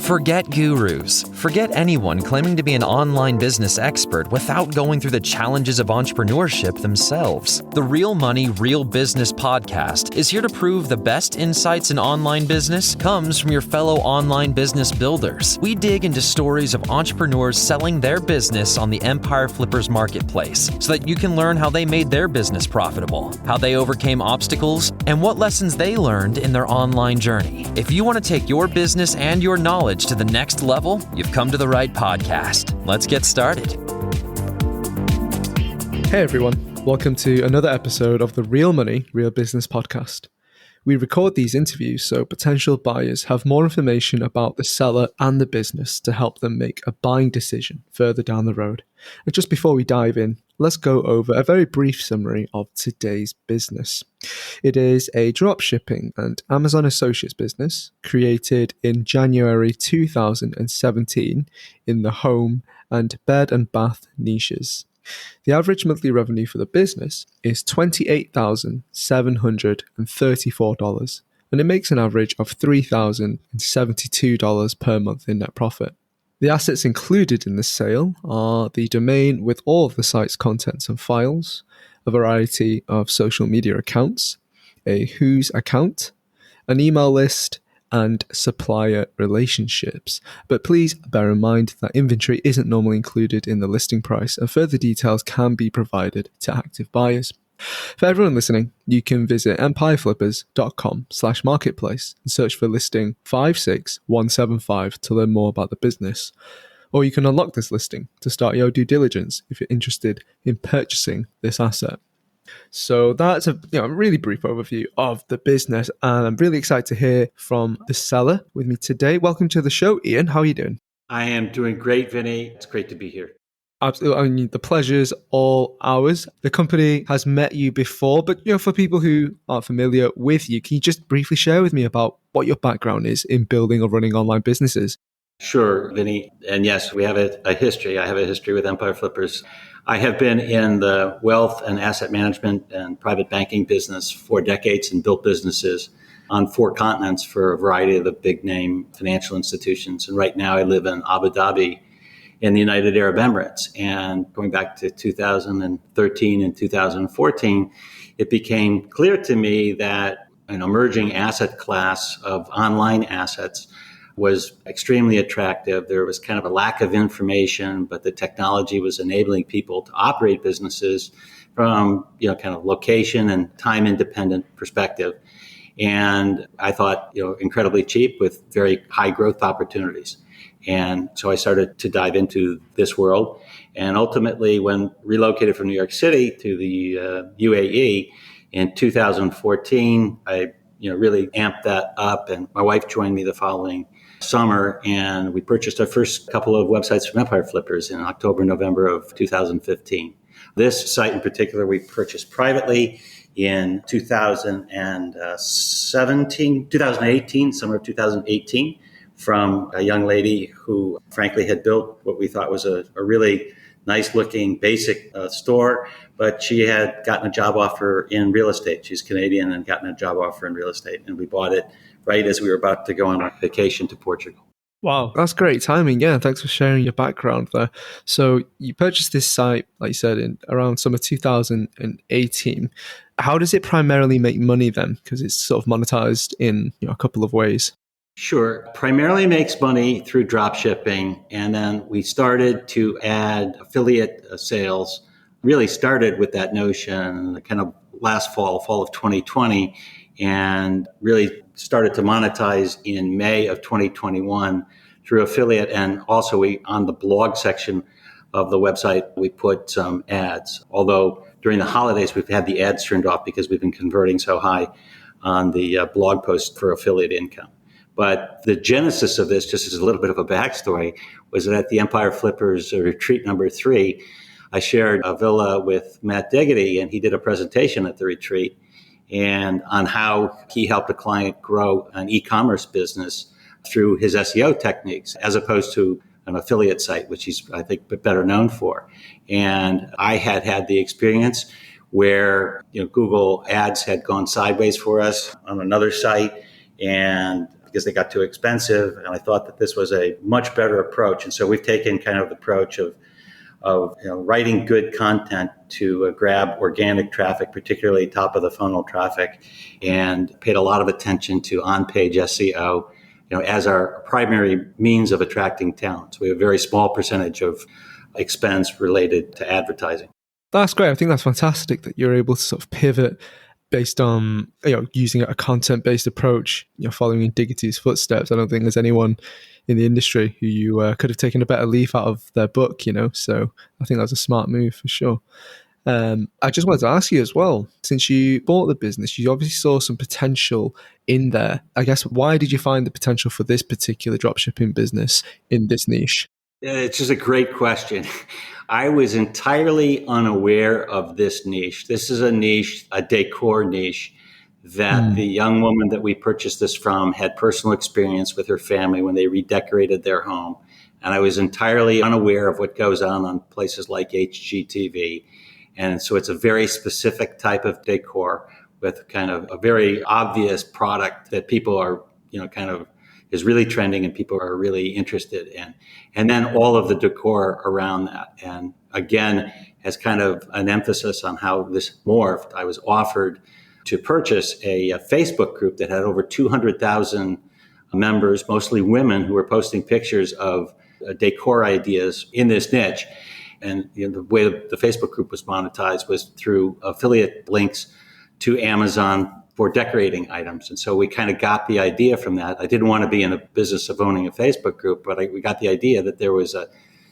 Forget gurus. Forget anyone claiming to be an online business expert without going through the challenges of entrepreneurship themselves. The Real Money, Real Business podcast is here to prove the best insights in online business comes from your fellow online business builders. We dig into stories of entrepreneurs selling their business on the Empire Flippers marketplace so that you can learn how they made their business profitable, how they overcame obstacles, and what lessons they learned in their online journey. If you want to take your business and your knowledge to the next level, you've come to the right podcast. Let's get started. Hey everyone, welcome to another episode of the Real Money, Real Business podcast. We record these interviews so potential buyers have more information about the seller and the business to help them make a buying decision further down the road. And just before we dive in, let's go over a very brief summary of today's business. It is a dropshipping and Amazon Associates business created in January 2017 in the home and bed and bath niches. The average monthly revenue for the business is $28,734, and it makes an average of $3,072 per month in net profit. The assets included in the sale are the domain with all of the site's contents and files, a variety of social media accounts, a Who's account, an email list, and supplier relationships. But please bear in mind that inventory isn't normally included in the listing price, and further details can be provided to active buyers. For everyone listening, you can visit empireflippers.com/marketplace and search for listing 56175 to learn more about the business. Or you can unlock this listing to start your due diligence if you're interested in purchasing this asset. So that's a really brief overview of the business, and I'm really excited to hear from the seller with me today. Welcome to the show, Ian. How are you doing? I am doing great, Vinny. It's great to be here. Absolutely. I mean, the pleasure's all ours. The company has met you before, but for people who aren't familiar with you, can you just briefly share with me about what your background is in building or running online businesses? Sure, Vinny. And yes, we have a history. I have a history with Empire Flippers. I have been in the wealth and asset management and private banking business for decades and built businesses on 4 continents for a variety of the big name financial institutions. And right now I live in Abu Dhabi in the United Arab Emirates. And going back to 2013 and 2014, it became clear to me that an emerging asset class of online assets was extremely attractive. There was kind of a lack of information, but the technology was enabling people to operate businesses from, kind of location and time independent perspective. And I thought, incredibly cheap with very high growth opportunities. And so I started to dive into this world. And ultimately, when relocated from New York City to the UAE in 2014, I really amped that up. And my wife joined me the following summer, and we purchased our first couple of websites from Empire Flippers in October, November of 2015. This site in particular, we purchased privately in 2018, summer of 2018, from a young lady who frankly had built what we thought was a really nice looking basic store, but she had gotten a job offer in real estate. She's Canadian and gotten a job offer in real estate, and we bought it right as we were about to go on our vacation to Portugal. Wow, that's great timing. Yeah, thanks for sharing your background there. So you purchased this site, like you said, in around summer 2018. How does it primarily make money then? Because it's sort of monetized in a couple of ways. Sure. Primarily makes money through dropshipping. And then we started to add affiliate sales, really started with that notion kind of last fall of 2020, and really started to monetize in May of 2021 through affiliate. And also on the blog section of the website, we put some ads. Although during the holidays, we've had the ads turned off because we've been converting so high on the blog post for affiliate income. But the genesis of this, just as a little bit of a backstory, was that at the Empire Flippers retreat number 3, I shared a villa with Matt Diggity, and he did a presentation at the retreat and on how he helped a client grow an e-commerce business through his SEO techniques, as opposed to an affiliate site, which he's, I think, better known for. And I had the experience where Google ads had gone sideways for us on another site, and because they got too expensive. And I thought that this was a much better approach. And so we've taken kind of the approach of writing good content to grab organic traffic, particularly top of the funnel traffic, and paid a lot of attention to on-page SEO, as our primary means of attracting talent. So we have a very small percentage of expense related to advertising. That's great. I think that's fantastic that you're able to sort of pivot based on, using a content-based approach, following in Diggity's footsteps. I don't think there's anyone in the industry who you could have taken a better leaf out of their book, so I think that's a smart move for sure. I just wanted to ask you as well, since you bought the business, you obviously saw some potential in there. I guess, why did you find the potential for this particular dropshipping business in this niche? It's just a great question. I was entirely unaware of this niche. This is a niche, a decor niche, that the young woman that we purchased this from had personal experience with her family when they redecorated their home. And I was entirely unaware of what goes on places like HGTV. And so it's a very specific type of decor with kind of a very obvious product that people are, is really trending and people are really interested in. And then all of the decor around that. And again, as kind of an emphasis on how this morphed, I was offered to purchase a Facebook group that had over 200,000 members, mostly women, who were posting pictures of decor ideas in this niche. And the way the Facebook group was monetized was through affiliate links to Amazon for decorating items. And so we kind of got the idea from that. I didn't want to be in the business of owning a Facebook group, but we got the idea that there was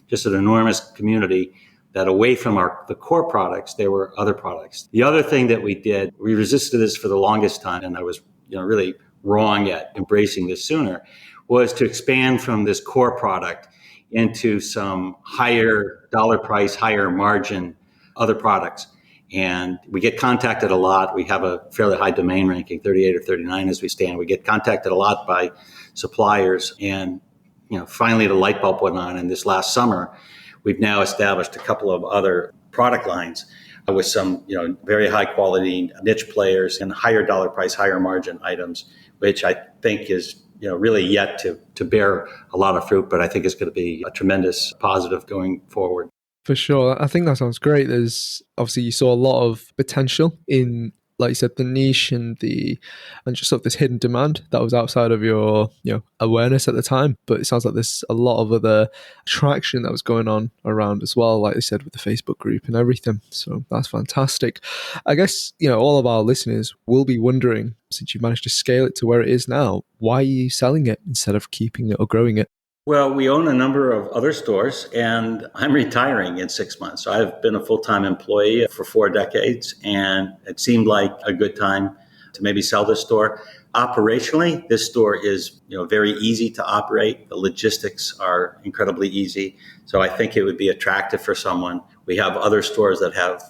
just an enormous community that away from the core products, there were other products. The other thing that we did, we resisted this for the longest time, and I was really wrong at embracing this sooner, was to expand from this core product into some higher dollar price, higher margin other products. And we get contacted a lot. We have a fairly high domain ranking, 38 or 39 as we stand. We get contacted a lot by suppliers. And, finally the light bulb went on. And this last summer, we've now established a couple of other product lines with some, very high quality niche players and higher dollar price, higher margin items, which I think is, really yet to bear a lot of fruit, but I think it's going to be a tremendous positive going forward. For sure. I think that sounds great. There's obviously, you saw a lot of potential in, like you said, the niche and just sort of this hidden demand that was outside of your awareness at the time. But it sounds like there's a lot of other traction that was going on around as well, like you said, with the Facebook group and everything. So that's fantastic. I guess, all of our listeners will be wondering, since you managed to scale it to where it is now, why are you selling it instead of keeping it or growing it? Well, we own a number of other stores, and I'm retiring in 6 months. So I've been a full-time employee for 4 decades, and it seemed like a good time to maybe sell this store. Operationally, this store is very easy to operate. The logistics are incredibly easy. So I think it would be attractive for someone. We have other stores that have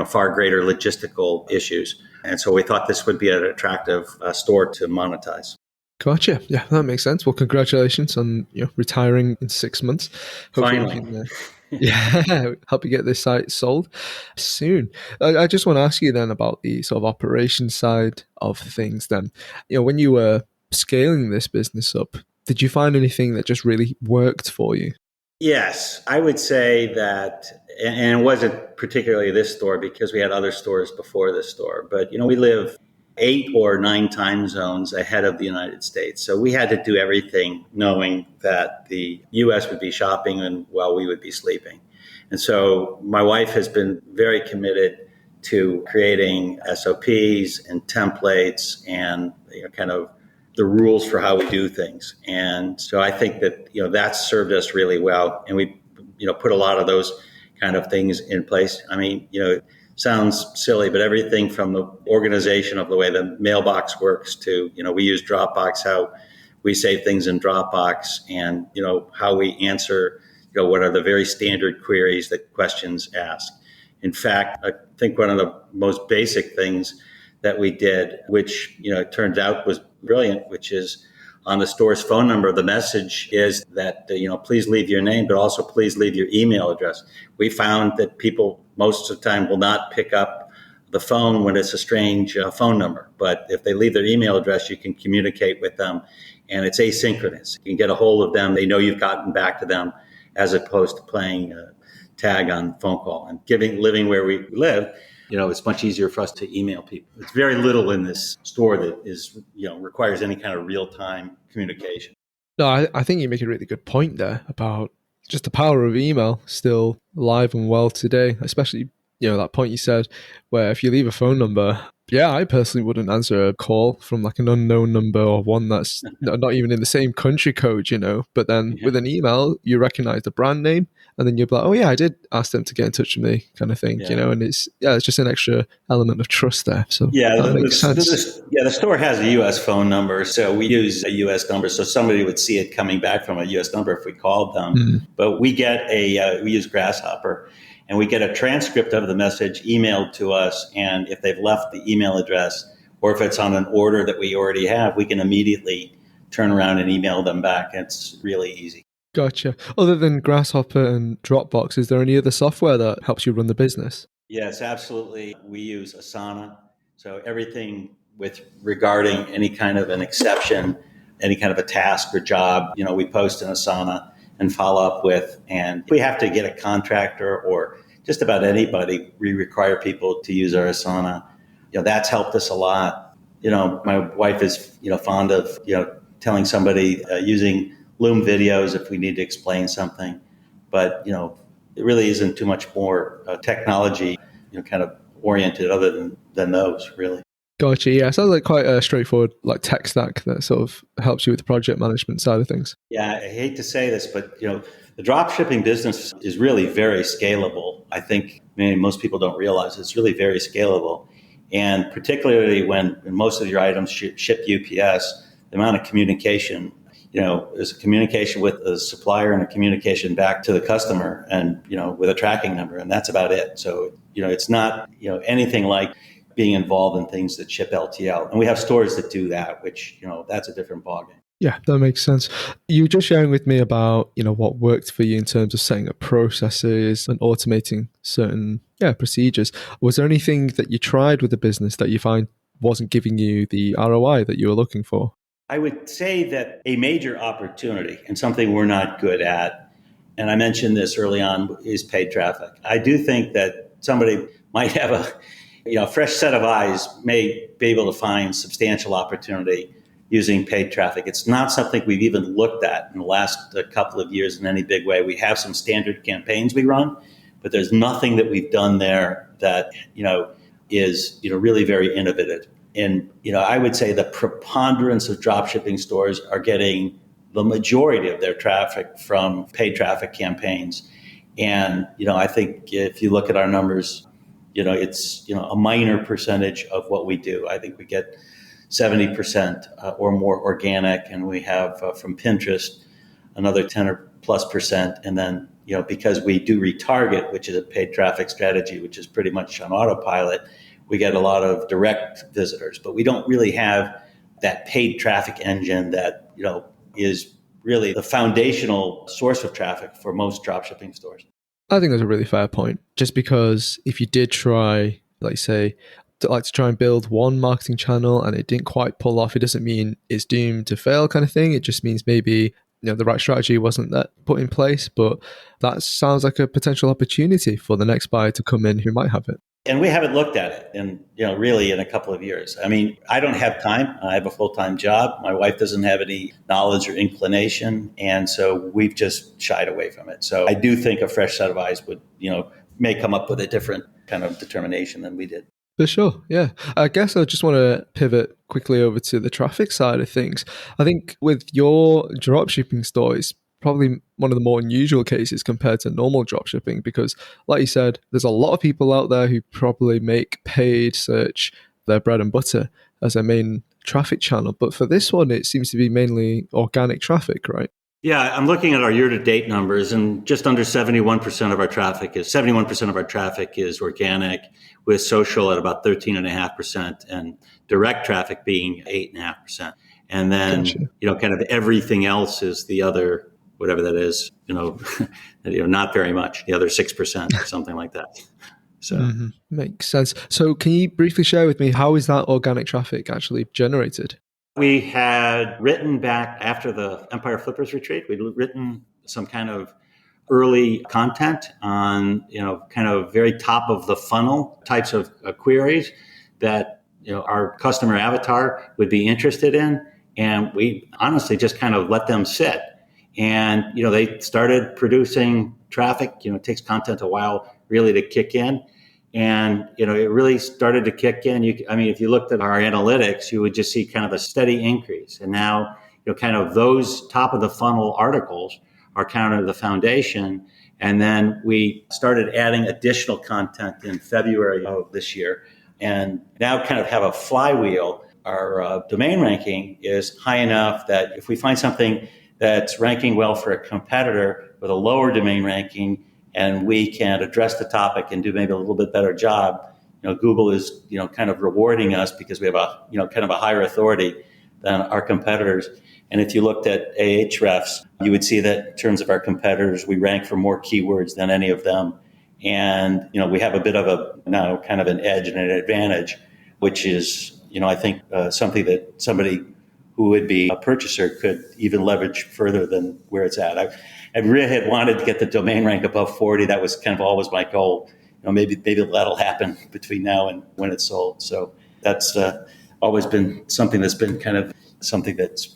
far greater logistical issues. And so we thought this would be an attractive store to monetize. Gotcha. Yeah, that makes sense. Well, congratulations on retiring in 6 months. Hopefully Finally. we can, help you get this site sold soon. I just want to ask you then about the sort of operations side of things then. When you were scaling this business up, did you find anything that just really worked for you? Yes, I would say that, and it wasn't particularly this store because we had other stores before this store, but we live 8 or 9 time zones ahead of the United States. So we had to do everything knowing that the U.S. would be shopping and while we would be sleeping. And so my wife has been very committed to creating SOPs and templates and kind of the rules for how we do things. And so I think that that's served us really well. And we put a lot of those kind of things in place. I mean, sounds silly, but everything from the organization of the way the mailbox works to, we use Dropbox, how we save things in Dropbox, and, how we answer, what are the very standard queries that questions ask. In fact, I think one of the most basic things that we did, which, turned out was brilliant, which is on the store's phone number, the message is that, please leave your name, but also please leave your email address. We found that people most of the time will not pick up the phone when it's a strange phone number. But if they leave their email address, you can communicate with them, and it's asynchronous. You can get a hold of them. They know you've gotten back to them, as opposed to playing tag on phone call. And living where we live, it's much easier for us to email people. It's very little in this store that is, requires any kind of real-time communication. No, I think you make a really good point there about just the power of email still alive and well today, especially, that point you said where if you leave a phone number, I personally wouldn't answer a call from like an unknown number or one that's not even in the same country code, but then with an email, you recognize the brand name and then you're like, oh yeah, I did ask them to get in touch with me kind of thing, and it's just an extra element of trust there. So that makes sense. The store has a U.S. phone number, so we use a U.S. number, so somebody would see it coming back from a U.S. number if we called them. But we get we use Grasshopper, and we get a transcript of the message emailed to us, and if they've left the email address or if it's on an order that we already have, we can immediately turn around and email them back. It's really easy. Gotcha. Other than Grasshopper and Dropbox, is there any other software that helps you run the business? Yes, absolutely. We use Asana. So everything regarding any kind of an exception, any kind of a task or job, we post in Asana and follow up with. And if we have to get a contractor or just about anybody, we require people to use our Asana. That's helped us a lot. My wife is, fond of, telling somebody using Loom videos if we need to explain something. But, it really isn't too much more technology, kind of oriented other than those, really. Gotcha. Yeah, sounds like quite a straightforward tech stack that sort of helps you with the project management side of things. Yeah, I hate to say this, but the dropshipping business is really very scalable. I think most people don't realize it's really very scalable, and particularly when most of your items ship UPS, the amount of communication. There's a communication with the supplier and a communication back to the customer, and with a tracking number, and that's about it. So it's not anything like being involved in things that ship LTL. And we have stores that do that, which, that's a different ballgame. Yeah, that makes sense. You were just sharing with me about, what worked for you in terms of setting up processes and automating certain procedures. Was there anything that you tried with the business that you find wasn't giving you the ROI that you were looking for? I would say that a major opportunity and something we're not good at, and I mentioned this early on, is paid traffic. I do think that somebody might have a fresh set of eyes, may be able to find substantial opportunity using paid traffic. It's not something we've even looked at in the last couple of years in any big way. We have some standard campaigns we run, but there's nothing that we've done there that, is, really very innovative. And, I would say the preponderance of dropshipping stores are getting the majority of their traffic from paid traffic campaigns. And, I think if you look at our numbers, it's, a minor percentage of what we do. I think we get 70% or more organic, and we have from Pinterest another 10 or plus percent. And then, because we do retarget, which is a paid traffic strategy, which is pretty much on autopilot, we get a lot of direct visitors. But we don't really have that paid traffic engine that, is really the foundational source of traffic for most dropshipping stores. I think that's a really fair point. Just because if you did try, like say, to try and build one marketing channel and it didn't quite pull off, it doesn't mean it's doomed to fail kind of thing. It just means maybe the right strategy wasn't that put in place. But that sounds like a potential opportunity for the next buyer to come in who might have it. And we haven't looked at it really in a couple of years. I mean, I don't have time. I have a full-time job. My wife doesn't have any knowledge or inclination. And so we've just shied away from it. So I do think a fresh set of eyes would, may come up with a different kind of determination than we did. For sure, yeah. I guess I just want to pivot quickly over to the traffic side of things. I think with your dropshipping store, it's probably one of the more unusual cases compared to normal dropshipping because, like you said, there's a lot of people out there who probably make paid search their bread and butter as their main traffic channel. But for this one, it seems to be mainly organic traffic, right? Yeah, I'm looking at our year-to-date numbers, and just under 71% of our traffic is organic, with social at about 13.5%, and direct traffic being 8.5%. And then, Gotcha. Kind of everything else is the other, whatever that is, not very much, the other 6% or something like that. So Makes sense. So can you briefly share with me, how is that organic traffic actually generated? we had written back after the Empire Flippers retreat, we'd written some kind of early content on, kind of very top of the funnel types of queries that, our customer avatar would be interested in. And we honestly just kind of let them sit. And, they started producing traffic. It takes content a while really to kick in. And, it really started to kick in. If you looked at our analytics, you would just see kind of a steady increase. And now, kind of those top of the funnel articles are kind of the foundation. And then we started adding additional content in February of this year. And now kind of have a flywheel. Our domain ranking is high enough that if we find something that's ranking well for a competitor with a lower domain ranking, and we can address the topic and do maybe a little bit better job, Google is, kind of rewarding us because we have a, kind of a higher authority than our competitors. And if you looked at Ahrefs, you would see that in terms of our competitors, we rank for more keywords than any of them. And, we have a bit of now kind of an edge and an advantage, which is, I think something that somebody who would be a purchaser could even leverage further than where it's at. I really had wanted to get the domain rank above 40. That was kind of always my goal. Maybe that'll happen between now and when it's sold. So that's always been something that's been kind of something that's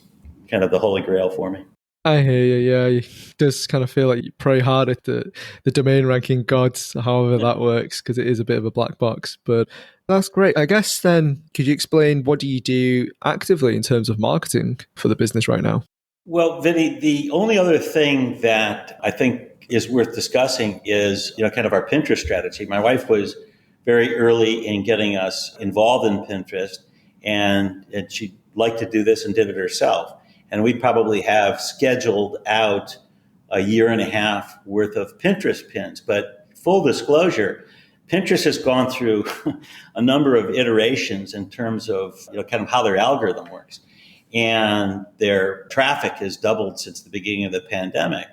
kind of the holy grail for me. I hear you. Yeah, it does kind of feel like you pray hard at the domain ranking gods, however that works, because it is a bit of a black box. But that's great. I guess then, could you explain what do you do actively in terms of marketing for the business right now? Well, Vinny, the only other thing that I think is worth discussing is, kind of our Pinterest strategy. My wife was very early in getting us involved in Pinterest, and she liked to do this and did it herself. And we probably have scheduled out a year and a half worth of Pinterest pins. But full disclosure, Pinterest has gone through a number of iterations in terms of, kind of how their algorithm works. And their traffic has doubled since the beginning of the pandemic.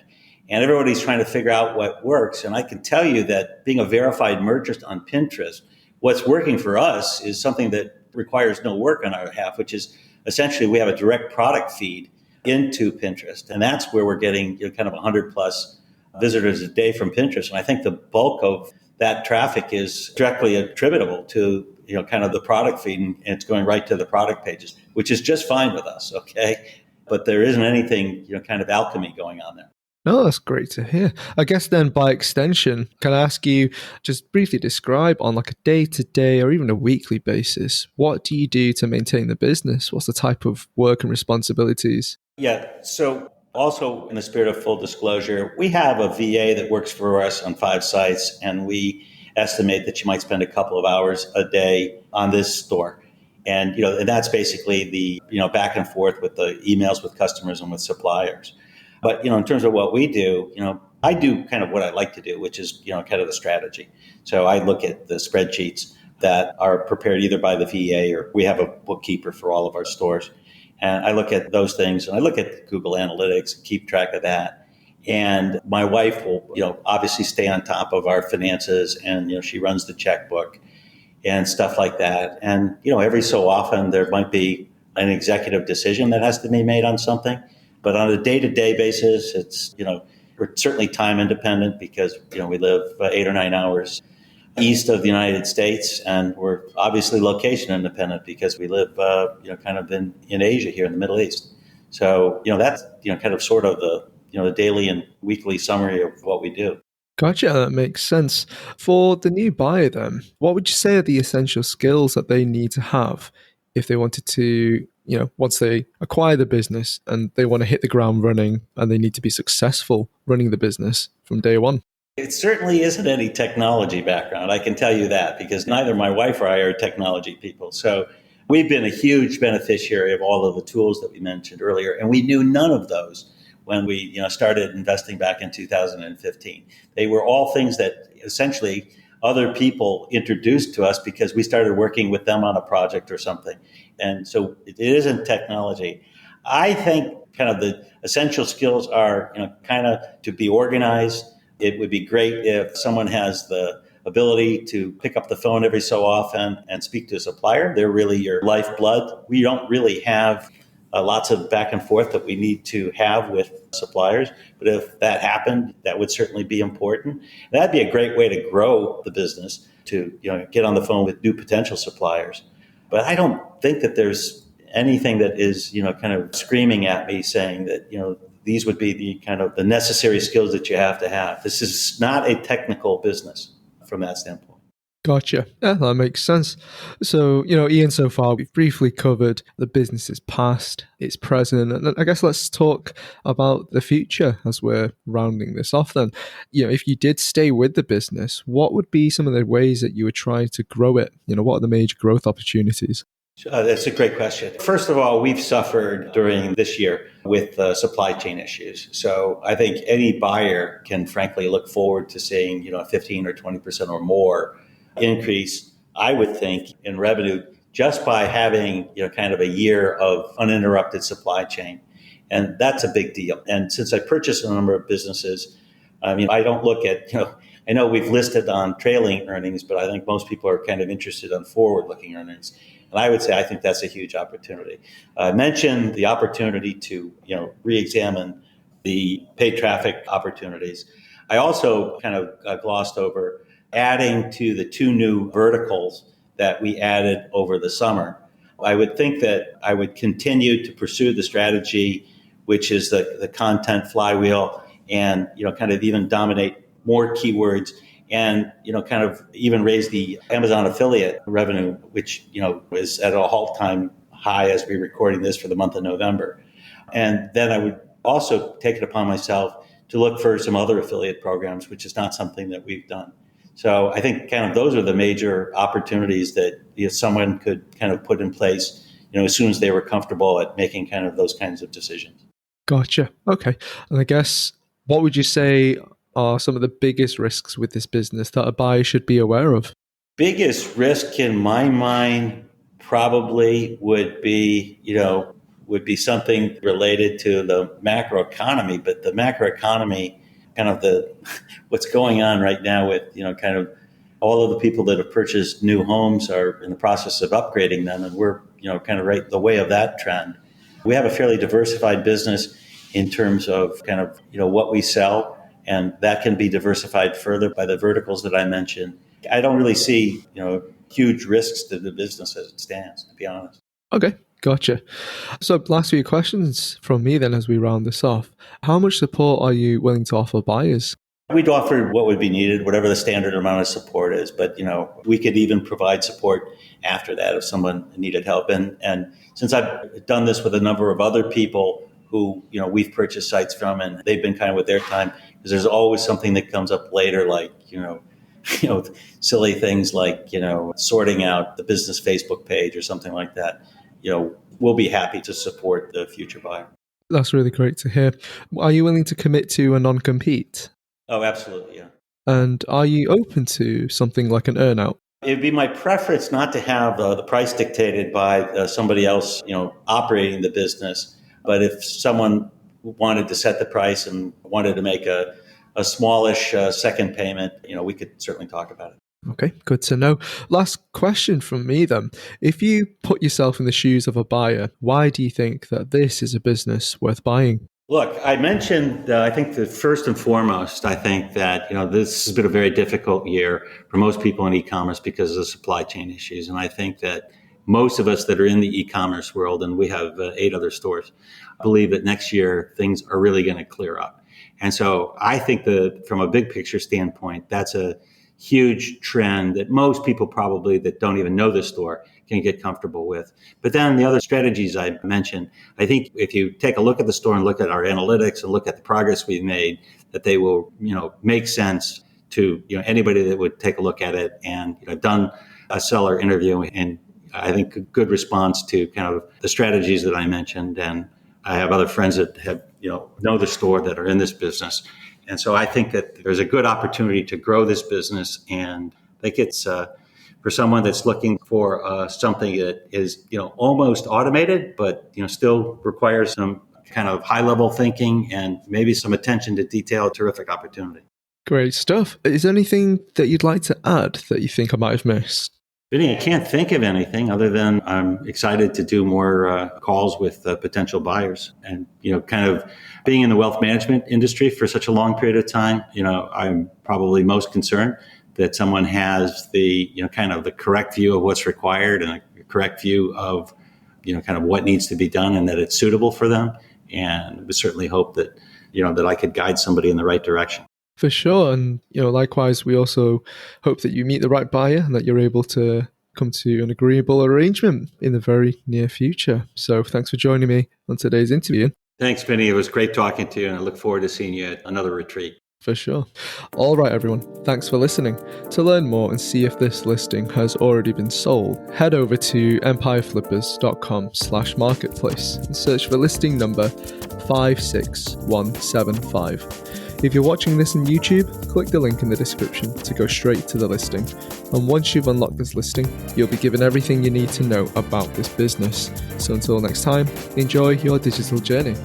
And everybody's trying to figure out what works. And I can tell you that being a verified merchant on Pinterest, what's working for us is something that requires no work on our behalf, which is essentially we have a direct product feed into Pinterest. And that's where we're getting, kind of 100 plus visitors a day from Pinterest. And I think the bulk of that traffic is directly attributable to, kind of the product feed, and it's going right to the product pages, which is just fine with us, okay? But there isn't anything, kind of alchemy going on there. No, that's great to hear. I guess then by extension, can I ask you just briefly describe on like a day-to-day or even a weekly basis, what do you do to maintain the business? What's the type of work and responsibilities? Yeah, so also in the spirit of full disclosure, we have a VA that works for us on 5 sites, and we estimate that you might spend a couple of hours a day on this store. And, and that's basically the, back and forth with the emails with customers and with suppliers. But, in terms of what we do, I do kind of what I like to do, which is, kind of the strategy. So I look at the spreadsheets that are prepared either by the VA or we have a bookkeeper for all of our stores. And I look at those things, and I look at Google Analytics and keep track of that. And my wife will, obviously stay on top of our finances, and, she runs the checkbook and stuff like that. And, every so often there might be an executive decision that has to be made on something. But on a day-to-day basis, it's, we're certainly time independent because, we live 8 or 9 hours east of the United States, and we're obviously location independent because we live, kind of in Asia here in the Middle East. So, that's, kind of sort of the daily and weekly summary of what we do. Gotcha, that makes sense. For the new buyer then, what would you say are the essential skills that they need to have if they wanted to, once they acquire the business and they want to hit the ground running and they need to be successful running the business from day one? It certainly isn't any technology background, I can tell you that, because neither my wife or I are technology people. So we've been a huge beneficiary of all of the tools that we mentioned earlier, and we knew none of those when we started investing back in 2015. They were all things that essentially other people introduced to us because we started working with them on a project or something. And so it isn't technology. I think kind of the essential skills are, kind of to be organized. It would be great if someone has the ability to pick up the phone every so often and speak to a supplier. They're really your lifeblood. We don't really have lots of back and forth that we need to have with suppliers. But if that happened, that would certainly be important. That'd be a great way to grow the business, to get on the phone with new potential suppliers. But I don't think that there's anything that is kind of screaming at me saying that these would be the kind of the necessary skills that you have to have. This is not a technical business from that standpoint. Gotcha. Yeah, that makes sense. So, Ian, so far we've briefly covered the business's past, its present, and I guess let's talk about the future as we're rounding this off then. If you did stay with the business, what would be some of the ways that you would try to grow it? What are the major growth opportunities? That's a great question. First of all, we've suffered during this year with supply chain issues. So I think any buyer can frankly look forward to seeing 15 or 20% or more increase, I would think, in revenue just by having kind of a year of uninterrupted supply chain. And that's a big deal. And since I purchased a number of businesses, I don't look at, I know we've listed on trailing earnings, but I think most people are kind of interested on forward-looking earnings. And I would say I think that's a huge opportunity. I mentioned the opportunity to re-examine the paid traffic opportunities. I also kind of glossed over adding to the 2 new verticals that we added over the summer. I would think that I would continue to pursue the strategy, which is the content flywheel, and kind of even dominate more keywords, and kind of even raise the Amazon affiliate revenue, which is at an all-time high as we're recording this for the month of November. And then I would also take it upon myself to look for some other affiliate programs, which is not something that we've done. So I think kind of those are the major opportunities that someone could kind of put in place, as soon as they were comfortable at making kind of those kinds of decisions. Gotcha. Okay. And I guess, what would you say are some of the biggest risks with this business that a buyer should be aware of? Biggest risk in my mind probably would be something related to the macroeconomy, but the macroeconomy, kind of what's going on right now with, kind of all of the people that have purchased new homes are in the process of upgrading them. And we're, kind of right the way of that trend. We have a fairly diversified business in terms of kind of, what we sell, and that can be diversified further by the verticals that I mentioned. I don't really see, huge risks to the business as it stands, to be honest. Okay. Gotcha. So last few questions from me then as we round this off. How much support are you willing to offer buyers? We'd offer what would be needed, whatever the standard amount of support is. But, we could even provide support after that if someone needed help. And since I've done this with a number of other people who, we've purchased sites from, and they've been kind of with their time, because there's always something that comes up later, like, silly things like, sorting out the business Facebook page or something like that. We'll be happy to support the future buyer. That's really great to hear. Are you willing to commit to a non-compete? Oh, absolutely, yeah. And are you open to something like an earnout? It'd be my preference not to have the price dictated by somebody else, operating the business. But if someone wanted to set the price and wanted to make a smallish second payment, we could certainly talk about it. Okay, good to know. Last question from me then. If you put yourself in the shoes of a buyer, why do you think that this is a business worth buying? Look, I mentioned, I think that first and foremost, I think that, this has been a very difficult year for most people in e-commerce because of the supply chain issues. And I think that most of us that are in the e-commerce world, and we have 8 other stores, believe that next year things are really going to clear up. And so I think that from a big picture standpoint, that's a huge trend that most people probably that don't even know the store can get comfortable with. But then the other strategies I mentioned, I think if you take a look at the store and look at our analytics and look at the progress we've made, that they will, make sense to, anybody that would take a look at it. And I've done a seller interview, and I think a good response to kind of the strategies that I mentioned. And I have other friends that have, know the store that are in this business. And so I think that there's a good opportunity to grow this business, and I think it's for someone that's looking for something that is, almost automated, but, still requires some kind of high-level thinking and maybe some attention to detail, terrific opportunity. Great stuff. Is there anything that you'd like to add that you think I might have missed? Vinny, I can't think of anything other than I'm excited to do more calls with potential buyers. And, kind of being in the wealth management industry for such a long period of time, I'm probably most concerned that someone has the, kind of the correct view of what's required and a correct view of, kind of what needs to be done and that it's suitable for them. And we certainly hope that, that I could guide somebody in the right direction. For sure. And, likewise, we also hope that you meet the right buyer and that you're able to come to an agreeable arrangement in the very near future. So thanks for joining me on today's interview. Thanks, Vinny. It was great talking to you, and I look forward to seeing you at another retreat. For sure. All right, everyone. Thanks for listening. To learn more and see if this listing has already been sold, head over to empireflippers.com/marketplace and search for listing number 56175. If you're watching this on YouTube, click the link in the description to go straight to the listing. And once you've unlocked this listing, you'll be given everything you need to know about this business. So until next time, enjoy your digital journey.